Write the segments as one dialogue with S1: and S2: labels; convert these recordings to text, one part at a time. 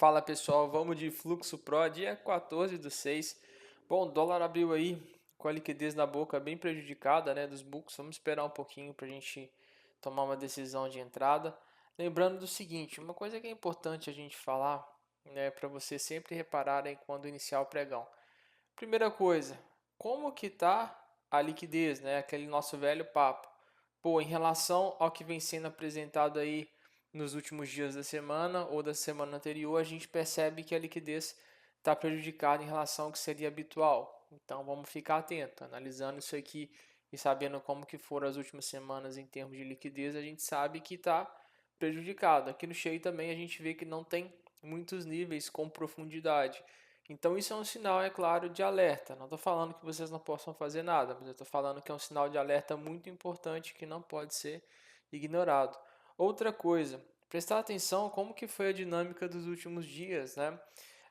S1: Fala pessoal, vamos de Fluxo Pro, dia 14/6. Bom, o dólar abriu aí com a liquidez na boca bem prejudicada, né, dos books. Vamos esperar um pouquinho para a gente tomar uma decisão de entrada. Lembrando do seguinte, uma coisa que é importante a gente falar, né, para vocês sempre repararem quando iniciar o pregão. Primeira coisa, como que tá a liquidez, né, aquele nosso velho papo. Pô, em relação ao que vem sendo apresentado aí nos últimos dias da semana ou da semana anterior, a gente percebe que a liquidez está prejudicada em relação ao que seria habitual. Então vamos ficar atento, analisando isso aqui e sabendo como que foram as últimas semanas em termos de liquidez, a gente sabe que está prejudicado. Aqui no Share também a gente vê que não tem muitos níveis com profundidade. Então isso é um sinal, é claro, de alerta. Não estou falando que vocês não possam fazer nada, mas eu estou falando que é um sinal de alerta muito importante que não pode ser ignorado. Outra coisa, prestar atenção como que foi a dinâmica dos últimos dias, né?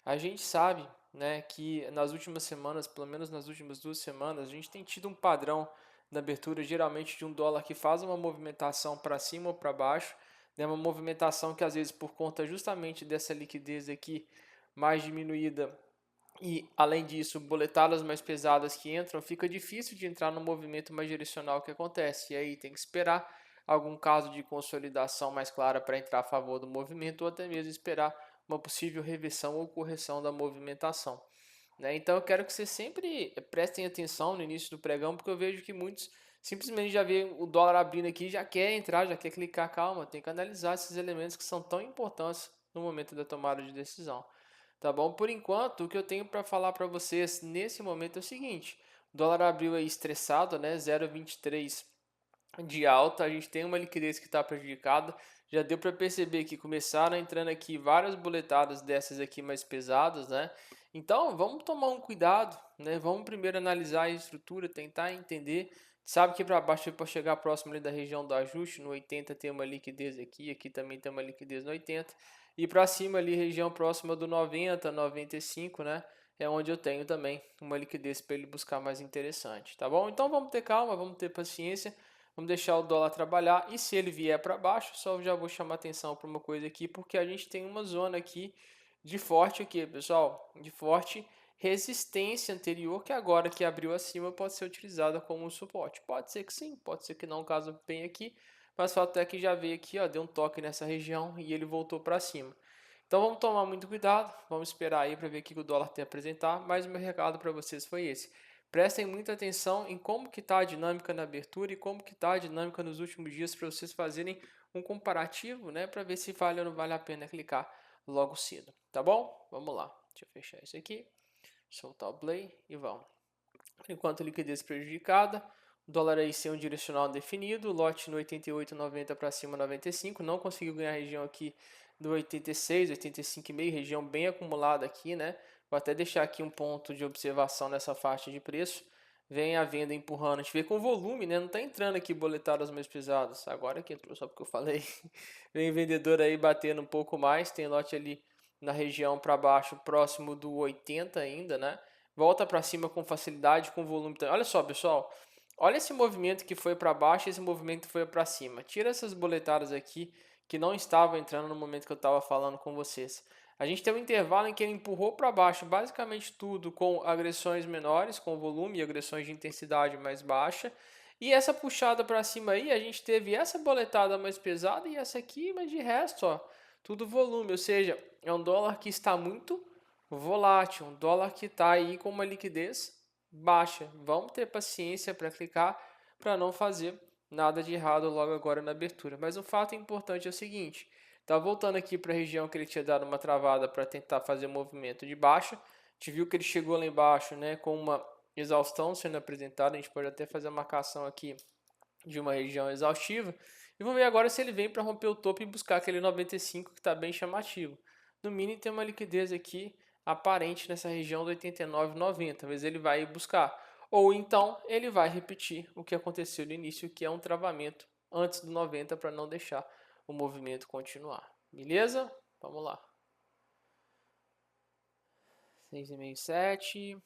S1: A gente sabe, né, que nas últimas semanas, pelo menos nas últimas 2 semanas, a gente tem tido um padrão na abertura, geralmente de um dólar que faz uma movimentação para cima ou para baixo, né, uma movimentação que às vezes por conta justamente dessa liquidez aqui mais diminuída e, além disso, boletadas mais pesadas que entram, fica difícil de entrar no movimento mais direcional que acontece. E aí tem que esperar algum caso de consolidação mais clara para entrar a favor do movimento ou até mesmo esperar uma possível reversão ou correção da movimentação. Né? Então eu quero que vocês sempre prestem atenção no início do pregão, porque eu vejo que muitos simplesmente já vê o dólar abrindo aqui e já quer entrar, já quer clicar. Calma, tem que analisar esses elementos que são tão importantes no momento da tomada de decisão. Tá bom? Por enquanto, o que eu tenho para falar para vocês nesse momento é o seguinte: o dólar abriu aí estressado, né? 0,23 de alta, a gente tem uma liquidez que está prejudicada. Já deu para perceber que começaram entrando aqui várias boletadas dessas aqui mais pesadas, né? Então vamos tomar um cuidado, né? Vamos primeiro analisar a estrutura, tentar entender. Sabe que para baixo para chegar próximo ali da região do ajuste, no 80 tem uma liquidez aqui, aqui também tem uma liquidez no 80. E para cima ali, região próxima do 90, 95, né? É onde eu tenho também uma liquidez para ele buscar mais interessante, tá bom? Então vamos ter calma, vamos ter paciência. Vamos deixar o dólar trabalhar e se ele vier para baixo, só já vou chamar atenção para uma coisa aqui, porque a gente tem uma zona aqui de forte aqui, pessoal, de forte resistência anterior que agora que abriu acima pode ser utilizada como um suporte. Pode ser que sim, pode ser que não, caso venha aqui, mas o fato é que já veio aqui, ó, deu um toque nessa região e ele voltou para cima. Então vamos tomar muito cuidado, vamos esperar aí para ver o que o dólar tem a apresentar, mas o meu recado para vocês foi esse. Prestem muita atenção em como que está a dinâmica na abertura e como que está a dinâmica nos últimos dias para vocês fazerem um comparativo, né, para ver se vale ou não vale a pena clicar logo cedo, tá bom? Vamos lá, deixa eu fechar isso aqui, soltar o play e vamos. Por enquanto, liquidez prejudicada, o dólar aí sem um direcional definido, lote no 88,90 para cima 95, não conseguiu ganhar a região aqui do 86, 85,5, região bem acumulada aqui, né? Vou até deixar aqui um ponto de observação nessa faixa de preço. Vem a venda empurrando, a gente vê com volume, né? Não tá entrando aqui boletadas mais pesadas. Agora que entrou, só porque eu falei. Vem vendedor aí batendo um pouco mais, tem lote ali na região para baixo, próximo do 80 ainda, né? Volta para cima com facilidade, com volume. Olha só, pessoal. Olha esse movimento que foi para baixo e esse movimento que foi para cima. Tira essas boletadas aqui que não estavam entrando no momento que eu estava falando com vocês. A gente tem um intervalo em que ele empurrou para baixo basicamente tudo com agressões menores, com volume e agressões de intensidade mais baixa. E essa puxada para cima aí, a gente teve essa boletada mais pesada e essa aqui, mas de resto, ó, tudo volume. Ou seja, é um dólar que está muito volátil, um dólar que está aí com uma liquidez baixa. Vamos ter paciência para clicar, para não fazer nada de errado logo agora na abertura. Mas o fato importante é o seguinte, tá voltando aqui para a região que ele tinha dado uma travada para tentar fazer um movimento de baixa. A gente viu que ele chegou lá embaixo, né, com uma exaustão sendo apresentada. A gente pode até fazer a marcação aqui de uma região exaustiva. E vamos ver agora se ele vem para romper o topo e buscar aquele 95 que está bem chamativo. No mínimo tem uma liquidez aqui aparente nessa região do 89,90. Talvez ele vai buscar. Ou então ele vai repetir o que aconteceu no início, que é um travamento antes do 90 para não deixar o movimento continuar. Beleza? Vamos lá. 6,5, 7.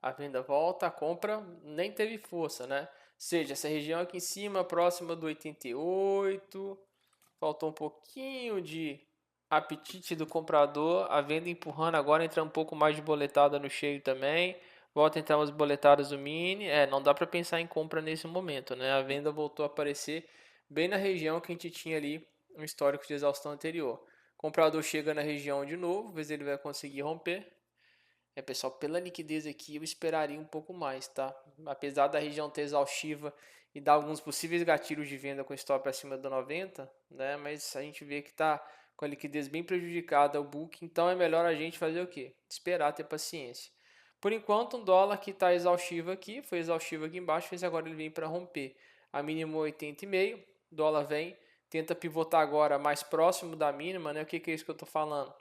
S1: A venda volta, a compra nem teve força, né? Ou seja, essa região aqui em cima, próxima do 88, faltou um pouquinho de apetite do comprador, a venda empurrando agora, entra um pouco mais de boletada no cheio também. Volta a entrar umas boletadas do mini. Não dá para pensar em compra nesse momento, né? A venda voltou a aparecer bem na região que a gente tinha ali um histórico de exaustão anterior. O comprador chega na região de novo, vê se ele vai conseguir romper. Pessoal, pela liquidez aqui eu esperaria um pouco mais, tá? Apesar da região ter exaustiva e dar alguns possíveis gatilhos de venda com stop acima do 90, né? Mas a gente vê que tá com a liquidez bem prejudicada o book, então é melhor a gente fazer o quê? Esperar, ter paciência. Por enquanto, um dólar que está exaustivo aqui, foi exaustivo aqui embaixo, mas agora ele vem para romper a mínima 80,5, dólar vem, tenta pivotar agora mais próximo da mínima, né? O que é isso que eu estou falando?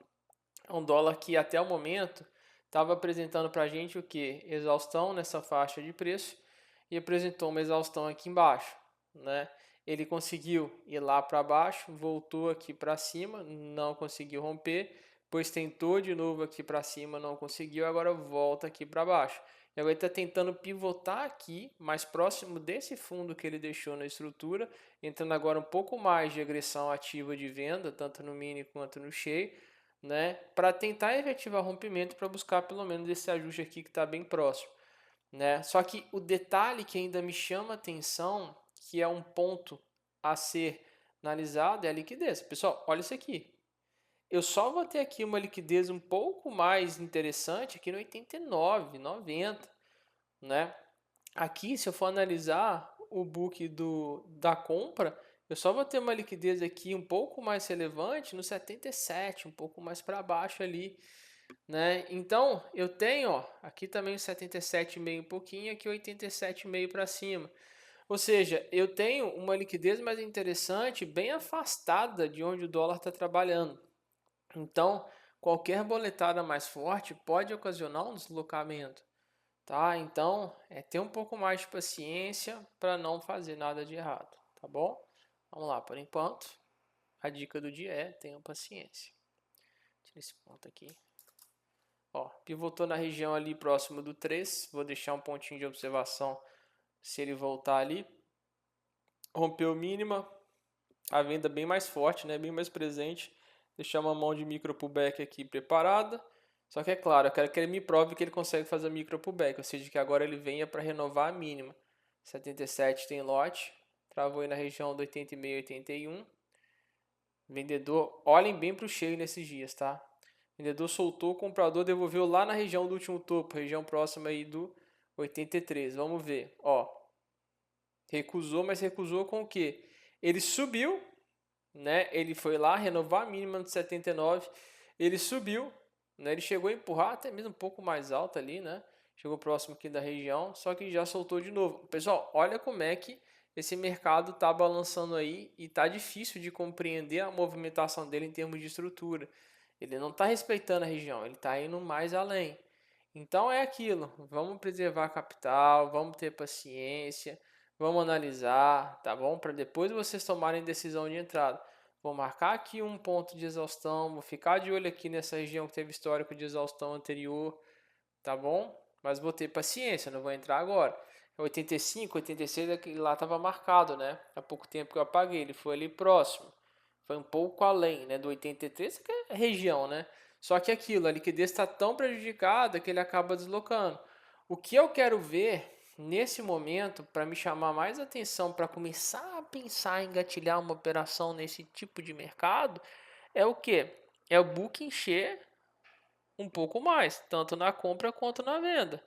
S1: É um dólar que até o momento estava apresentando para a gente o que? Exaustão nessa faixa de preço e apresentou uma exaustão aqui embaixo, né? Ele conseguiu ir lá para baixo, voltou aqui para cima, não conseguiu romper, pois tentou de novo aqui para cima, não conseguiu, agora volta aqui para baixo. E agora ele está tentando pivotar aqui, mais próximo desse fundo que ele deixou na estrutura, entrando agora um pouco mais de agressão ativa de venda, tanto no mini quanto no cheio, né, para tentar efetivar rompimento, para buscar pelo menos esse ajuste aqui que está bem próximo, né? Só que o detalhe que ainda me chama atenção, que é um ponto a ser analisado, é a liquidez. Pessoal, olha isso aqui. Eu só vou ter aqui uma liquidez um pouco mais interessante aqui no 89, 90, né? Aqui, se eu for analisar o book da compra, eu só vou ter uma liquidez aqui um pouco mais relevante no 77, um pouco mais para baixo ali, né? Então, eu tenho, ó, aqui também o 77,5 um pouquinho, aqui 87,5 para cima. Ou seja, eu tenho uma liquidez mais interessante, bem afastada de onde o dólar está trabalhando. Então, qualquer boletada mais forte pode ocasionar um deslocamento. Tá? Então, ter um pouco mais de paciência para não fazer nada de errado, tá bom? Vamos lá, por enquanto, a dica do dia é tenham paciência. Tira esse ponto aqui. Ó, pivotou na região ali próximo do 3, vou deixar um pontinho de observação se ele voltar ali. Rompeu mínima, a venda bem mais forte, né? Bem mais presente. Deixar uma mão de micro pullback aqui preparada. Só que é claro, eu quero que ele me prove que ele consegue fazer micro pullback, ou seja, que agora ele venha para renovar a mínima. 77 tem lote, travou aí na região do 80,5, 81. Vendedor, olhem bem para o cheio nesses dias, tá? Vendedor soltou, o comprador devolveu lá na região do último topo, região próxima aí do 83. Vamos ver, ó. Recusou, mas recusou com o quê? Ele subiu, né? Ele foi lá renovar a mínima de 79, ele subiu, né? Ele chegou a empurrar até mesmo um pouco mais alto ali, né? Chegou próximo aqui da região, só que já soltou de novo. Pessoal, olha como é que esse mercado tá balançando aí e tá difícil de compreender a movimentação dele em termos de estrutura. Ele não está respeitando a região, ele está indo mais além. Então é aquilo, vamos preservar capital, vamos ter paciência, vamos analisar, tá bom? Para depois vocês tomarem decisão de entrada. Vou marcar aqui um ponto de exaustão, vou ficar de olho aqui nessa região que teve histórico de exaustão anterior, tá bom? Mas vou ter paciência, não vou entrar agora. 85, 86, aquele lá estava marcado, né? Há pouco tempo que eu apaguei, ele foi ali próximo. Foi um pouco além, né? Do 83, que é região, né? Só que aquilo, a liquidez está tão prejudicada que ele acaba deslocando. O que eu quero ver nesse momento, para me chamar mais atenção, para começar a pensar em engatilhar uma operação nesse tipo de mercado, é o que? É o book encher um pouco mais, tanto na compra quanto na venda.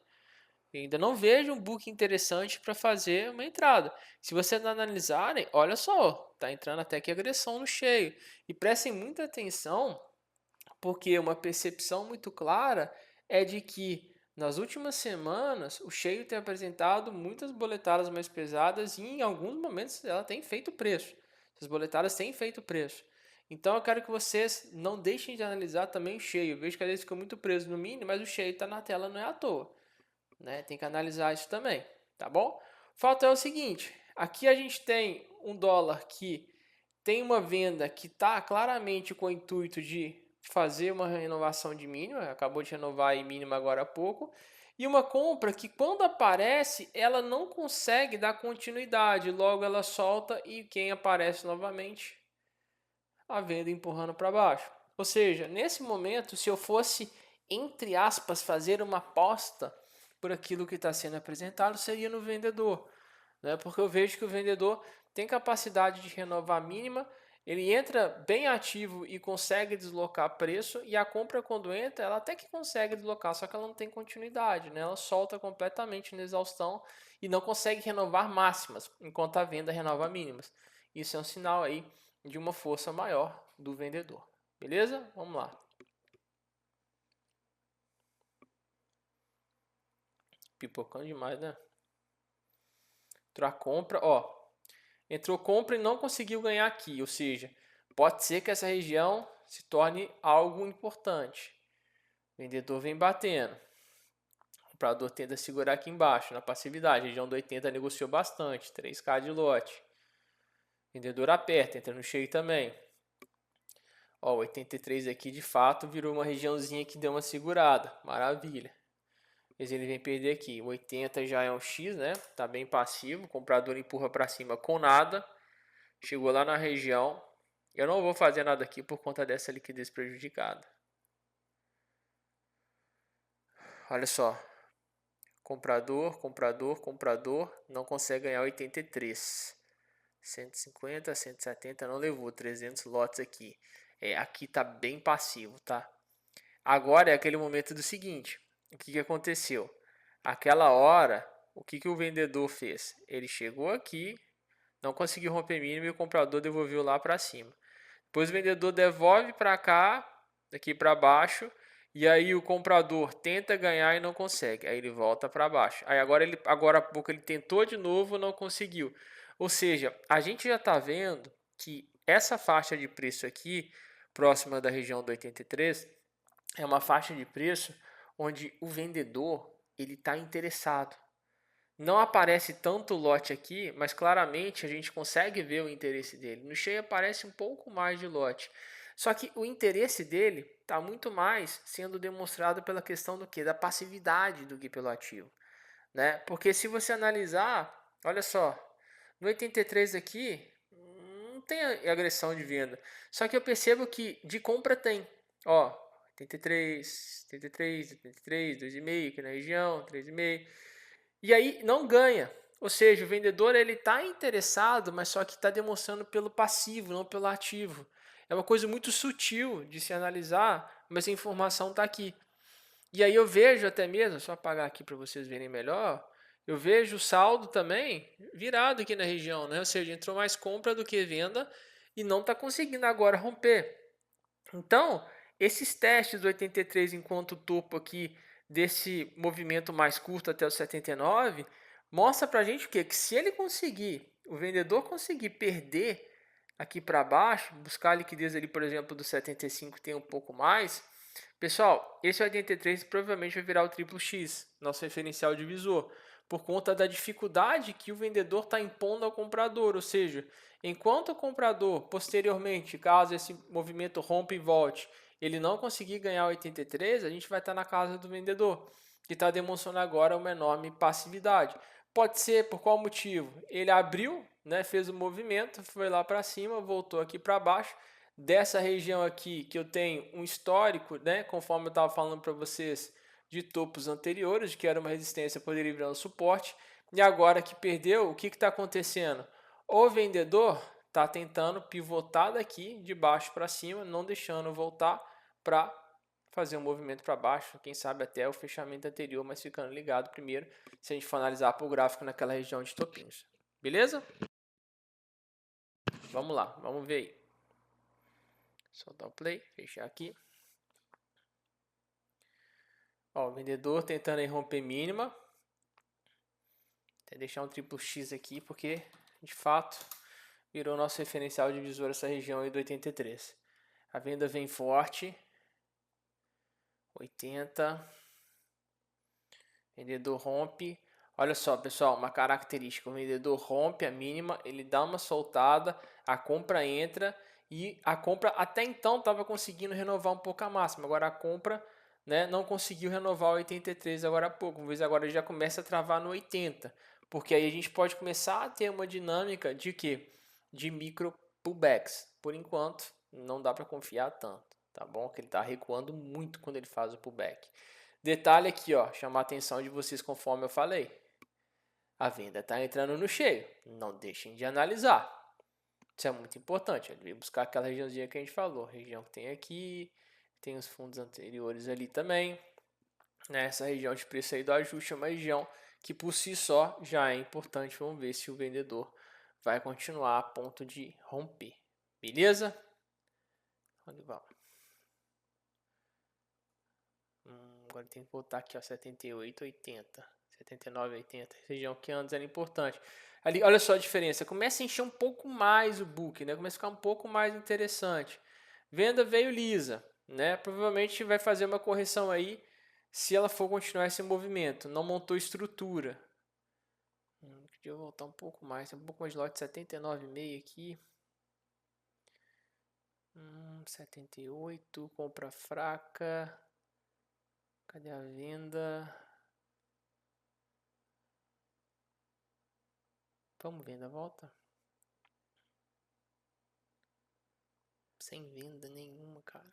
S1: Eu ainda não vejo um book interessante para fazer uma entrada. Se vocês analisarem, olha só, tá entrando até que agressão no cheio. E prestem muita atenção, porque uma percepção muito clara é de que nas últimas semanas o cheio tem apresentado muitas boletadas mais pesadas e em alguns momentos ela tem feito preço. As boletadas têm feito preço. Então eu quero que vocês não deixem de analisar também o cheio. Eu vejo que às vezes fica muito preso no mini, mas o cheio está na tela, não é à toa, né? Tem que analisar isso também, tá bom? O fato é o seguinte, aqui a gente tem um dólar que tem uma venda que está claramente com o intuito de fazer uma renovação de mínima, acabou de renovar a mínima agora há pouco, e uma compra que quando aparece, ela não consegue dar continuidade, logo ela solta e quem aparece novamente? A venda empurrando para baixo. Ou seja, nesse momento, se eu fosse, entre aspas, fazer uma aposta por aquilo que está sendo apresentado, seria no vendedor, né? Porque eu vejo que o vendedor tem capacidade de renovar mínima, ele entra bem ativo e consegue deslocar preço, e a compra, quando entra, ela até que consegue deslocar, só que ela não tem continuidade, né? Ela solta completamente na exaustão e não consegue renovar máximas, enquanto a venda renova mínimas. Isso é um sinal aí de uma força maior do vendedor. Beleza? Vamos lá. Pipocando demais, né? Entrou a compra, ó. Entrou compra e não conseguiu ganhar aqui, ou seja, pode ser que essa região se torne algo importante. O vendedor vem batendo. O comprador tenta segurar aqui embaixo, na passividade. A região do 80 negociou bastante, 3K de lote. O vendedor aperta, entra no cheio também. Ó, 83 aqui de fato virou uma regiãozinha que deu uma segurada. Maravilha. Mas ele vem perder aqui. O 80 já é um X, né? Tá bem passivo. O comprador empurra para cima com nada. Chegou lá na região. Eu não vou fazer nada aqui por conta dessa liquidez prejudicada. Olha só. Comprador, comprador, comprador. Não consegue ganhar 83. 150, 170 não levou. 300 lotes aqui. Aqui tá bem passivo, tá? Agora é aquele momento do seguinte. O que aconteceu? Aquela hora, o que o vendedor fez? Ele chegou aqui, não conseguiu romper mínimo e o comprador devolveu lá para cima. Depois o vendedor devolve para cá, daqui para baixo, e aí o comprador tenta ganhar e não consegue. Aí ele volta para baixo. Aí agora há pouco ele tentou de novo, não conseguiu. Ou seja, a gente já está vendo que essa faixa de preço aqui, próxima da região do 83, é uma faixa de preço onde o vendedor ele está interessado. Não aparece tanto lote aqui, mas claramente a gente consegue ver o interesse dele. No cheio aparece um pouco mais de lote. Só que o interesse dele está muito mais sendo demonstrado pela questão do que? Da passividade do que pelo ativo. Né? Porque se você analisar, olha só, no 83 aqui não tem agressão de venda. Só que eu percebo que de compra tem. Ó, 83, 83, 83, 2,5 aqui na região, 3,5. E aí não ganha. Ou seja, o vendedor ele está interessado, mas só que está demonstrando pelo passivo, não pelo ativo. É uma coisa muito sutil de se analisar, mas a informação está aqui. E aí eu vejo até mesmo, só apagar aqui para vocês verem melhor, eu vejo o saldo também virado aqui na região, né? Ou seja, entrou mais compra do que venda e não está conseguindo agora romper. Então, esses testes do 83 enquanto topo aqui desse movimento mais curto até o 79, mostra pra gente o quê? Que se ele conseguir, o vendedor conseguir perder aqui para baixo, buscar a liquidez ali, por exemplo, do 75 tem um pouco mais, pessoal, esse 83 provavelmente vai virar o triplo X, nosso referencial divisor, por conta da dificuldade que o vendedor está impondo ao comprador, ou seja, enquanto o comprador, posteriormente, caso esse movimento rompa e volte, ele não conseguir ganhar 83, a gente vai estar na casa do vendedor, que está demonstrando agora uma enorme passividade. Pode ser por qual motivo? Ele abriu, né, fez o movimento, foi lá para cima, voltou aqui para baixo. Dessa região aqui, que eu tenho um histórico, né, conforme eu estava falando para vocês, de topos anteriores, que era uma resistência, poderia virar um suporte. E agora que perdeu, o que está acontecendo? O vendedor está tentando pivotar daqui de baixo para cima, não deixando voltar para fazer um movimento para baixo, quem sabe até o fechamento anterior, mas ficando ligado primeiro, se a gente for analisar para o gráfico naquela região de topinhos. Beleza? Vamos lá, vamos ver aí. Soltar o play, fechar aqui. Ó, o vendedor tentando aí romper mínima. Até deixar um triplo X aqui, porque de fato virou nosso referencial divisor essa região aí do 83. A venda vem forte. 80. Vendedor rompe. Olha só, pessoal, uma característica. O vendedor rompe a mínima, ele dá uma soltada, a compra entra e a compra até então estava conseguindo renovar um pouco a máxima. Agora a compra, né, não conseguiu renovar o 83 agora há pouco. Vamos ver, agora ele já começa a travar no 80. Porque aí a gente pode começar a ter uma dinâmica de quê? De micro pullbacks. Por enquanto, não dá para confiar tanto, tá bom? Que ele está recuando muito quando ele faz o pullback. Detalhe aqui, ó, chamar a atenção de vocês conforme eu falei. A venda está entrando no cheio, não deixem de analisar. Isso é muito importante. Ele veio buscar aquela regiãozinha que a gente falou, região que tem aqui, tem os fundos anteriores ali também. Essa região de preço aí do ajuste é uma região que por si só já é importante. Vamos ver se o vendedor vai continuar a ponto de romper. Beleza? Onde vamos? Agora tem que voltar aqui, ó, 78,80. 79,80. Região que antes era importante. Ali, olha só a diferença. Começa a encher um pouco mais o book, né? Começa a ficar um pouco mais interessante. Venda veio lisa, né? Provavelmente vai fazer uma correção aí se ela for continuar esse movimento. Não montou estrutura. Deixa eu voltar um pouco mais. Tem um pouco mais de lote, 79,5 aqui. 78, compra fraca. Cadê a venda? Vamos venda, volta. Sem venda nenhuma, cara.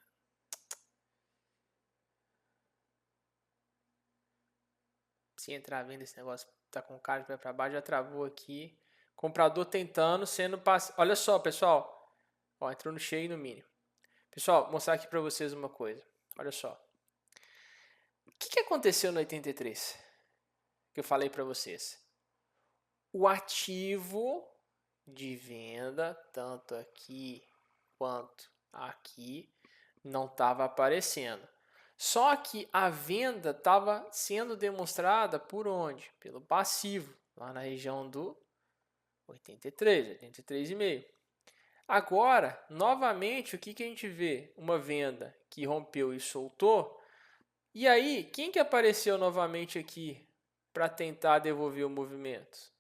S1: Se entrar a venda, esse negócio tá com cara de vai para baixo, já travou aqui. Comprador tentando, sendo passivo. Olha só, pessoal. Ó, entrou no cheio e no mínimo. Pessoal, vou mostrar aqui para vocês uma coisa. Olha só. O que aconteceu no 83? Que eu falei para vocês. O ativo de venda, tanto aqui quanto aqui, não estava aparecendo. Só que a venda estava sendo demonstrada por onde? Pelo passivo, lá na região do 83, 83,5. Agora, novamente, o que a gente vê? Uma venda que rompeu e soltou. E aí, quem que apareceu novamente aqui para tentar devolver o movimento?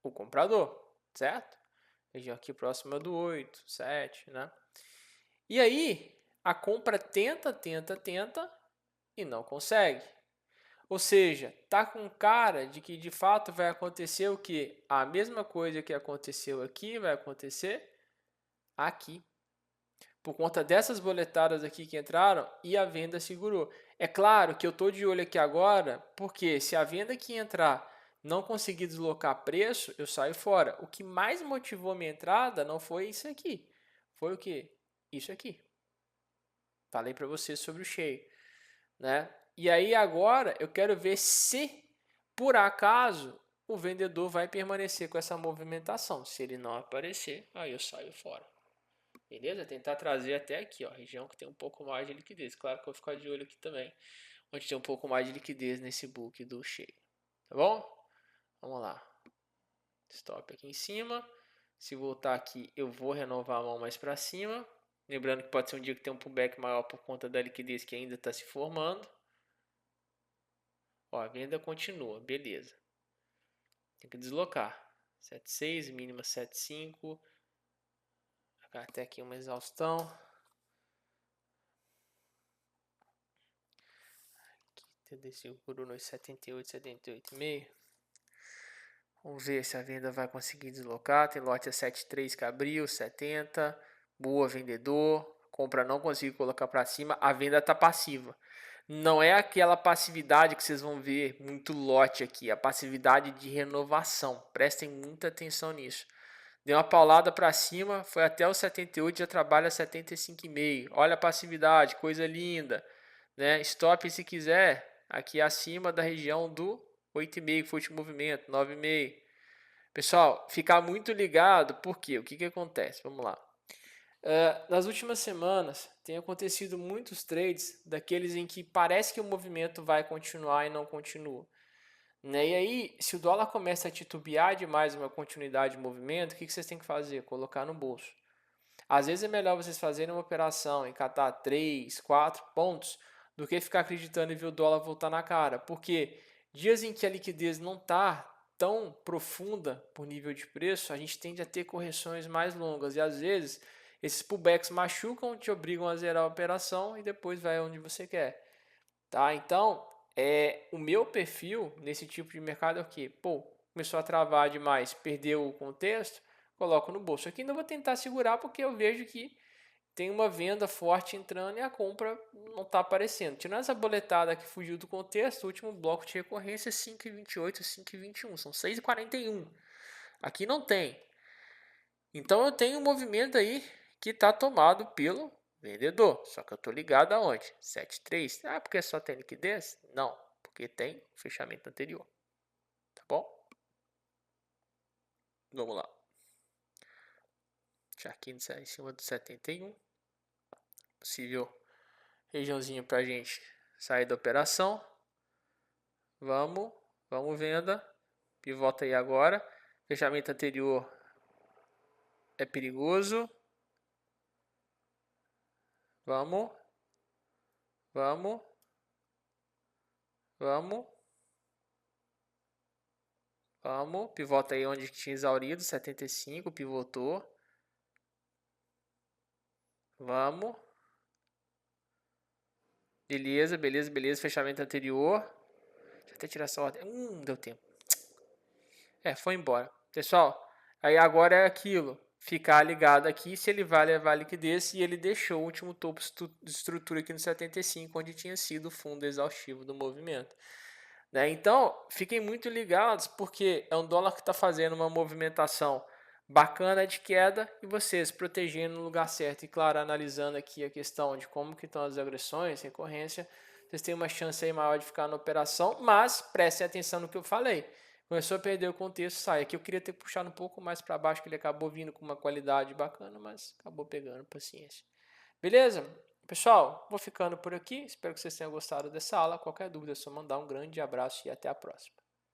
S1: O comprador, certo? Região aqui próxima do 8, 7, né? E aí, a compra tenta e não consegue. Ou seja, tá com cara de que de fato vai acontecer o que? A mesma coisa que aconteceu aqui vai acontecer aqui. Por conta dessas boletadas aqui que entraram e a venda segurou. É claro que eu estou de olho aqui agora, porque se a venda que entrar não conseguir deslocar preço, eu saio fora. O que mais motivou minha entrada não foi isso aqui. Foi o que? Isso aqui. Falei para você sobre o cheio, né? E aí agora eu quero ver se por acaso o vendedor vai permanecer com essa movimentação. Se ele não aparecer, aí eu saio fora. Beleza? Tentar trazer até aqui, ó, região que tem um pouco mais de liquidez. Claro que eu vou ficar de olho aqui também, onde tem um pouco mais de liquidez nesse book do cheio. Tá bom? Vamos lá. Stop aqui em cima. Se voltar aqui, eu vou renovar a mão mais para cima. Lembrando que pode ser um dia que tem um pullback maior por conta da liquidez que ainda está se formando. Ó, a venda continua, beleza. Tem que deslocar. 7,6, mínima 7,5. Até aqui uma exaustão. Aqui segurou nos 78, 78,5. Vamos ver se a venda vai conseguir deslocar. Tem lote a 7,3 que abriu, 70. Boa, vendedor. Compra não conseguiu colocar para cima. A venda está passiva. Não é aquela passividade que vocês vão ver muito lote aqui. A passividade de renovação. Prestem muita atenção nisso. Deu uma paulada para cima. Foi até o 78. Já trabalha 75,5. Olha a passividade. Coisa linda. Né? Stop se quiser. Aqui acima da região do 8,5, que foi o último movimento, 9,5. Pessoal, ficar muito ligado, porque o que acontece? Vamos lá. Nas últimas semanas, tem acontecido muitos trades daqueles em que parece que o movimento vai continuar e não continua. Né? E aí, se o dólar começa a titubear demais uma continuidade de movimento, o que vocês têm que fazer? Colocar no bolso. Às vezes é melhor vocês fazerem uma operação em catar 3, 4 pontos do que ficar acreditando e ver o dólar voltar na cara. Porque dias em que a liquidez não está tão profunda por nível de preço, a gente tende a ter correções mais longas. E às vezes esses pullbacks machucam, te obrigam a zerar a operação e depois vai onde você quer. Tá? Então, o meu perfil nesse tipo de mercado é o quê? Pô, começou a travar demais, perdeu o contexto, coloco no bolso. Aqui ainda vou tentar segurar porque eu vejo que tem uma venda forte entrando e a compra não está aparecendo. Tirando essa boletada que fugiu do contexto, o último bloco de recorrência é 5,28, 5,21, são 6,41. Aqui não tem. Então eu tenho um movimento aí que está tomado pelo vendedor. Só que eu estou ligado aonde? 7,3. Ah, porque só tem liquidez? Não, porque tem fechamento anterior. Tá bom? Vamos lá. Charquinho em cima do 71. Possível regiãozinho para a gente sair da operação. Vamos venda. Pivota aí agora. Fechamento anterior é perigoso. Vamos. Pivota aí onde tinha exaurido. 75. Pivotou. Vamos. Beleza. Fechamento anterior. Deixa eu até tirar essa ordem. Deu tempo. Foi embora. Pessoal, aí agora é aquilo. Ficar ligado aqui se ele vai levar liquidez e ele deixou o último topo de estrutura aqui no 75, onde tinha sido o fundo exaustivo do movimento. Né? Então, fiquem muito ligados, porque é um dólar que está fazendo uma movimentação bacana de queda e vocês protegendo no lugar certo. E claro, analisando aqui a questão de como que estão as agressões, recorrência, vocês têm uma chance aí maior de ficar na operação, mas prestem atenção no que eu falei. Começou a perder o contexto, sai. Aqui eu queria ter puxado um pouco mais para baixo, que ele acabou vindo com uma qualidade bacana, mas acabou pegando, paciência. Beleza? Pessoal, vou ficando por aqui. Espero que vocês tenham gostado dessa aula. Qualquer dúvida é só mandar um grande abraço e até a próxima.